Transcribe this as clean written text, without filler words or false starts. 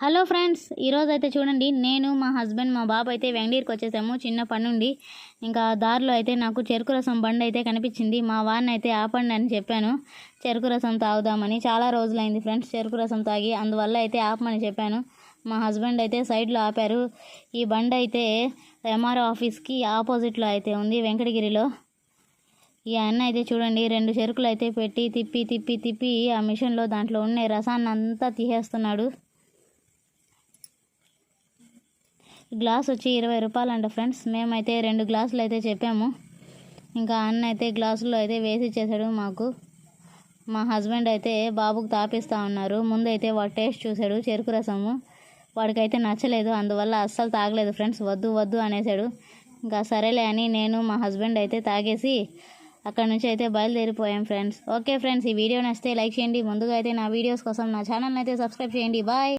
Hello friends, ఈరోజు అయితే చూడండి, నేను మా హస్బెండ్ మా బాబు అయితే వెంగళూరుకి వచ్చేసాము చిన్న పని నుండి. ఇంకా దారిలో అయితే నాకు చెరుకు రసం బండి అయితే కనిపించింది. మా వారిని అయితే ఆపండి అని చెప్పాను, చెరుకు రసం తాగుదామని. చాలా రోజులైంది ఫ్రెండ్స్ చెరుకు రసం తాగి, అందువల్ల అయితే ఆపమని చెప్పాను. మా హస్బెండ్ అయితే సైడ్లో ఆపారు. ఈ బండి అయితే ఎంఆర్ఓ ఆఫీస్కి ఆపోజిట్లో అయితే ఉంది, వెంకటగిరిలో. ఈ అన్న అయితే చూడండి, 2 చెరుకులు అయితే పెట్టి తిప్పి తిప్పి తిప్పి ఆ మిషన్లో దాంట్లో ఉన్న రసాన్ని అంతా తీసేస్తున్నాడు. గ్లాస్ వచ్చి 20 రూపాయలు అంట ఫ్రెండ్స్. మేమైతే 2 గ్లాసులు అయితే చెప్పాము. ఇంకా అన్న అయితే గ్లాసుల్లో అయితే వేసి ఇచ్చేసాడు మాకు. మా హస్బెండ్ అయితే బాబుకు తాపిస్తూ ఉన్నారు. ముందైతే వాడు టేస్ట్ చూశాడు చెరుకు రసము. వాడికైతే నచ్చలేదు, అందువల్ల అస్సలు తాగలేదు ఫ్రెండ్స్. వద్దు వద్దు అనేసాడు. ఇంకా సరేలే అని నేను మా హస్బెండ్ అయితే తాగేసి అక్కడ నుంచి అయితే బయలుదేరిపోయాం ఫ్రెండ్స్. ఓకే ఫ్రెండ్స్, ఈ వీడియో నచ్చితే లైక్ చేయండి. ముందుగా అయితే నా వీడియోస్ కోసం నా ఛానల్ని అయితే సబ్స్క్రైబ్ చేయండి. బాయ్.